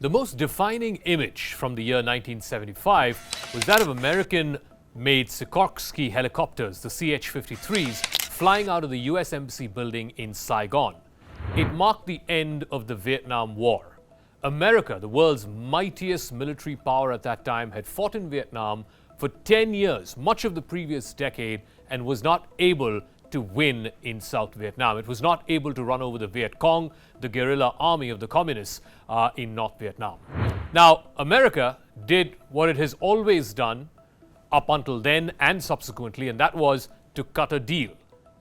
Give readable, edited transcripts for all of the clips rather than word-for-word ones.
The most defining image from the year 1975 was that of American-made Sikorsky helicopters, the CH-53s, flying out of the US Embassy building in Saigon. It marked the end of the Vietnam War. America, the world's mightiest military power at that time, had fought in Vietnam for 10 years, much of the previous decade, and was not able to win in South Vietnam. It was not able to run over the Vietcong, the guerrilla army of the communists in North Vietnam. Now, America did what it has always done up until then and subsequently, and that was to cut a deal.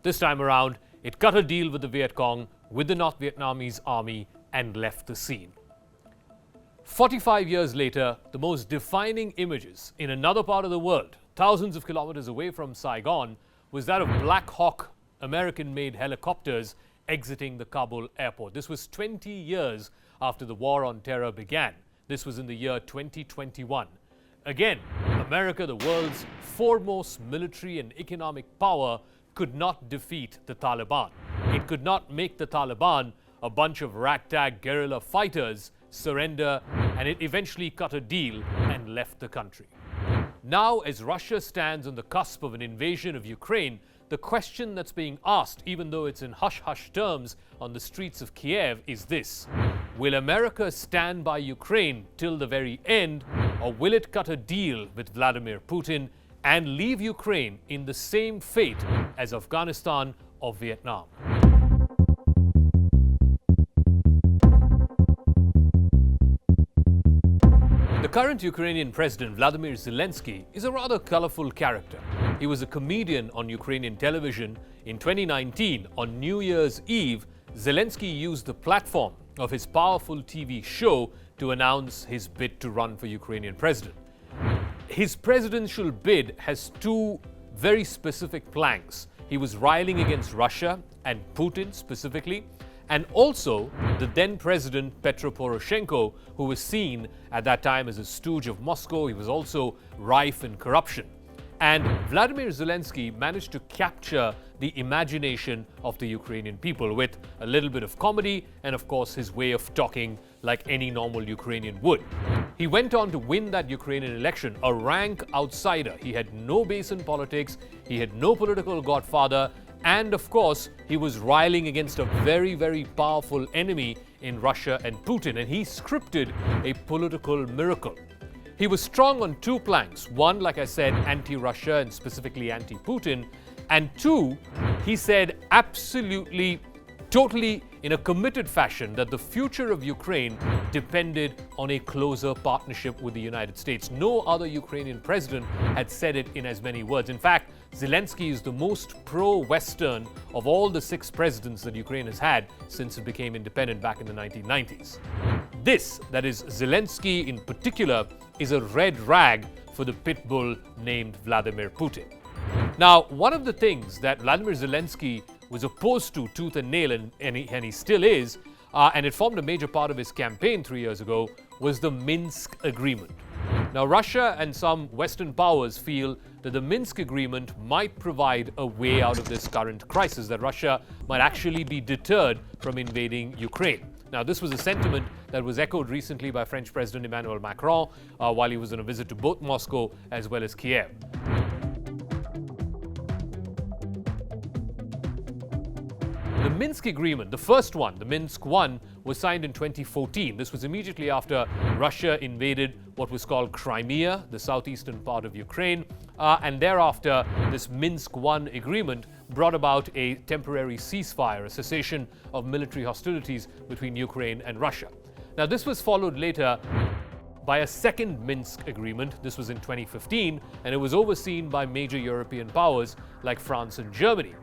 This time around, it cut a deal with the Vietcong, with the North Vietnamese army, and left the scene. 45 years later, the most defining images in another part of the world, thousands of kilometers away from Saigon, was that of Black Hawk American-made helicopters exiting the Kabul airport. This was 20 years after the War on Terror began. This was in the year 2021. Again, America, the world's foremost military and economic power, could not defeat the Taliban. It could not make the Taliban, a bunch of ragtag guerrilla fighters, surrender, and it eventually cut a deal and left the country. Now, as Russia stands on the cusp of an invasion of Ukraine, the question that's being asked, even though it's in hush-hush terms on the streets of Kyiv, is this: will America stand by Ukraine till the very end, or will it cut a deal with Vladimir Putin and leave Ukraine in the same fate as Afghanistan or Vietnam? The current Ukrainian president, Vladimir Zelensky, is a rather colorful character. He was a comedian on Ukrainian television. In 2019, on New Year's Eve, Zelensky used the platform of his powerful TV show to announce his bid to run for Ukrainian president. His presidential bid has two very specific planks. He was railing against Russia and Putin specifically, and also the then president Petro Poroshenko, who was seen at that time as a stooge of Moscow. He was also rife in corruption. And Vladimir Zelensky managed to capture the imagination of the Ukrainian people with a little bit of comedy and, of course, his way of talking like any normal Ukrainian would. He went on to win that Ukrainian election, a rank outsider. He had no base in politics, he had no political godfather, and of course, he was railing against a very, very powerful enemy in Russia and Putin, and he scripted a political miracle. He was strong on two planks. One, like I said, anti-Russia and specifically anti-Putin. And two, he said absolutely, totally in a committed fashion that the future of Ukraine depended on a closer partnership with the United States. No other Ukrainian president had said it in as many words. In fact, Zelensky is the most pro-Western of all the 6 presidents that Ukraine has had since it became independent back in the 1990s. This, that is Zelensky in particular, is a red rag for the pit bull named Vladimir Putin. Now, one of the things that Vladimir Zelensky was opposed to tooth and nail, and he still is, and it formed a major part of his campaign 3 years ago, was the Minsk agreement. Now, Russia and some Western powers feel that the Minsk agreement might provide a way out of this current crisis, that Russia might actually be deterred from invading Ukraine. Now, this was a sentiment that was echoed recently by French President Emmanuel Macron while he was on a visit to both Moscow as well as Kyiv. The Minsk agreement, the first one, the Minsk I, was signed in 2014. This was immediately after Russia invaded what was called Crimea, the southeastern part of Ukraine, and thereafter this Minsk I agreement brought about a temporary ceasefire, a cessation of military hostilities between Ukraine and Russia. Now, this was followed later by a second Minsk agreement. This was in 2015, and it was overseen by major European powers like France and Germany.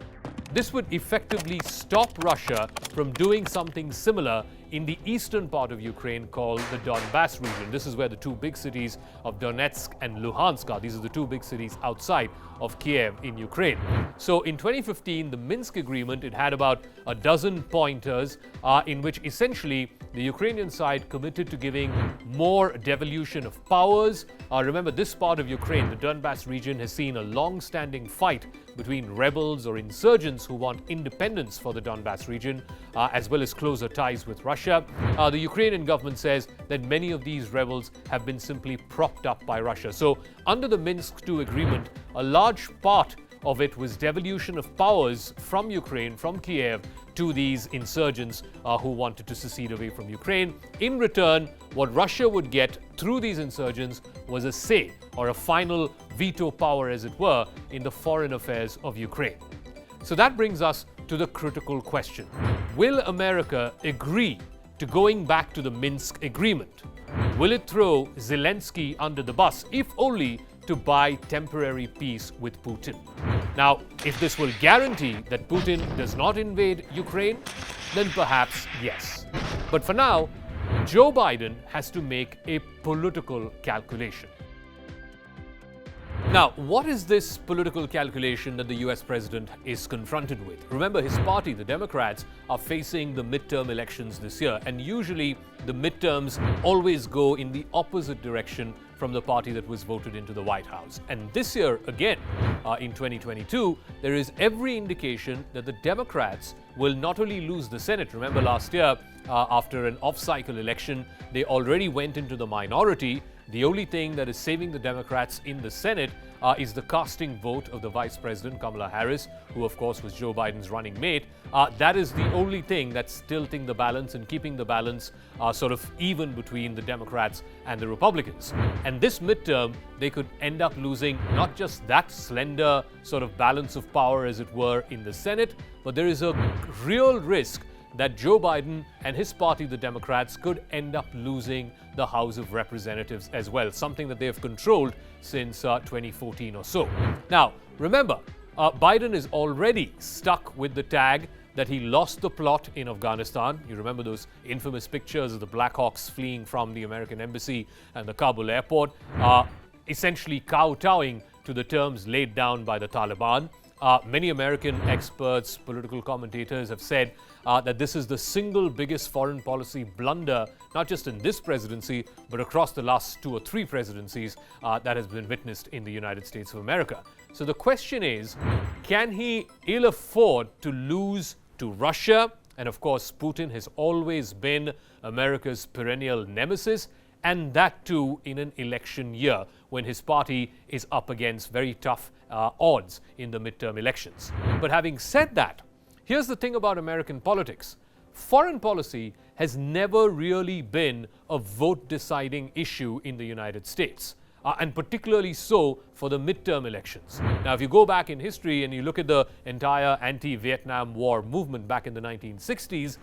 This would effectively stop Russia from doing something similar in the eastern part of Ukraine called the Donbas region. This is where the two big cities of Donetsk and Luhansk are. These are the two big cities outside of Kyiv in Ukraine. So in 2015, the Minsk agreement, it had about a dozen pointers in which essentially the Ukrainian side committed to giving more devolution of powers. Remember, this part of Ukraine, the Donbas region, has seen a long-standing fight between rebels or insurgents who want independence for the Donbas region, as well as closer ties with Russia. Russia. The Ukrainian government says that many of these rebels have been simply propped up by Russia. So under the Minsk II agreement, a large part of it was devolution of powers from Ukraine, from Kyiv, to these insurgents who wanted to secede away from Ukraine. In return, what Russia would get through these insurgents was a say, or a final veto power, as it were, in the foreign affairs of Ukraine. So that brings us to the critical question. Will America agree to going back to the Minsk agreement? Will it throw Zelensky under the bus, if only to buy temporary peace with Putin? Now, if this will guarantee that Putin does not invade Ukraine, then perhaps yes. But for now, Joe Biden has to make a political calculation. Now, what is this political calculation that the US president is confronted with? Remember, his party, the Democrats, are facing the midterm elections this year, and usually the midterms always go in the opposite direction from the party that was voted into the White House. And this year, again, in 2022, there is every indication that the Democrats will not only lose the Senate. Remember, last year, after an off-cycle election, they already went into the minority. The only thing that is saving the Democrats in the Senate is the casting vote of the Vice President, Kamala Harris, who of course was Joe Biden's running mate. That is the only thing that's tilting the balance and keeping the balance sort of even between the Democrats and the Republicans. And this midterm, they could end up losing not just that slender sort of balance of power, as it were, in the Senate, but there is a real risk that Joe Biden and his party, the Democrats, could end up losing the House of Representatives as well, something that they have controlled since 2014 or so. Now, remember, Biden is already stuck with the tag that he lost the plot in Afghanistan. You remember those infamous pictures of the Black Hawks fleeing from the American embassy and the Kabul airport, essentially kowtowing to the terms laid down by the Taliban. Many American experts, political commentators have said that this is the single biggest foreign policy blunder, not just in this presidency, but across the last 2 or 3 presidencies that has been witnessed in the United States of America. So the question is, can he ill afford to lose to Russia? And of course, Putin has always been America's perennial nemesis, and that too in an election year when his party is up against very tough odds in the midterm elections. But having said that, here's the thing about American politics. Foreign policy has never really been a vote-deciding issue in the United States, and particularly so for the midterm elections. Now, if you go back in history and you look at the entire anti-Vietnam War movement back in the 1960s,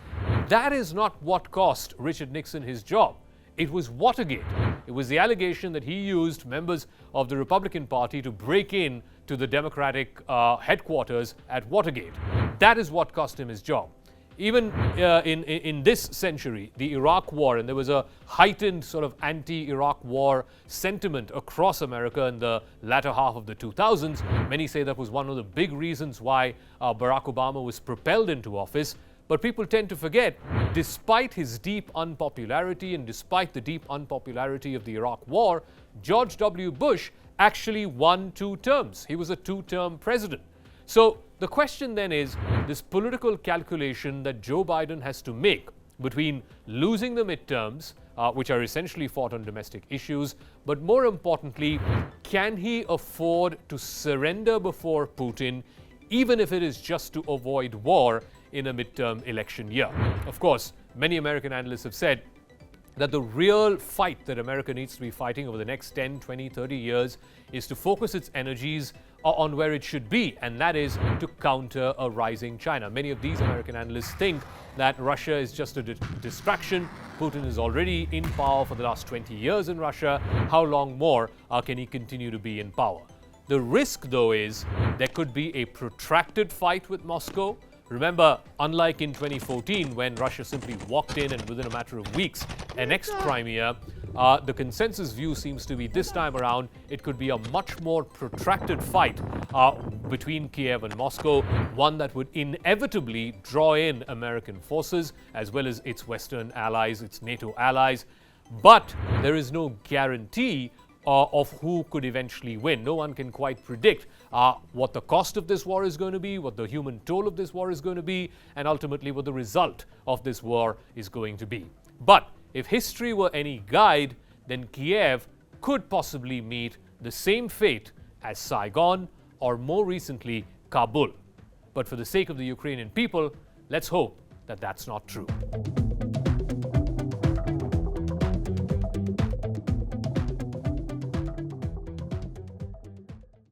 that is not what cost Richard Nixon his job. It was Watergate. It was the allegation that he used members of the Republican Party to break in to the Democratic headquarters at Watergate. That is what cost him his job. Even in this century, the Iraq War, and there was a heightened sort of anti-Iraq war sentiment across America in the latter half of the 2000s. Many say that was one of the big reasons why Barack Obama was propelled into office. But people tend to forget, despite his deep unpopularity and despite the deep unpopularity of the Iraq War, George W. Bush actually won 2 terms. He was a 2-term president. So the question then is, this political calculation that Joe Biden has to make between losing the midterms, which are essentially fought on domestic issues, but more importantly, can he afford to surrender before Putin, even if it is just to avoid war in a midterm election year? Of course, many American analysts have said that the real fight that America needs to be fighting over the next 10, 20, 30 years is to focus its energies on where it should be, and that is to counter a rising China. Many of these American analysts think that Russia is just a distraction. Putin is already in power for the last 20 years in Russia. How long more can he continue to be in power? The risk, though, is there could be a protracted fight with Moscow. Remember, unlike in 2014, when Russia simply walked in and within a matter of weeks annexed Crimea, the consensus view seems to be this time around it could be a much more protracted fight between Kyiv and Moscow, one that would inevitably draw in American forces as well as its Western allies, its NATO allies. But there is no guarantee of who could eventually win. No one can quite predict what the cost of this war is going to be, what the human toll of this war is going to be, and ultimately what the result of this war is going to be. But if history were any guide, then Kyiv could possibly meet the same fate as Saigon or more recently Kabul. But for the sake of the Ukrainian people, let's hope that that's not true.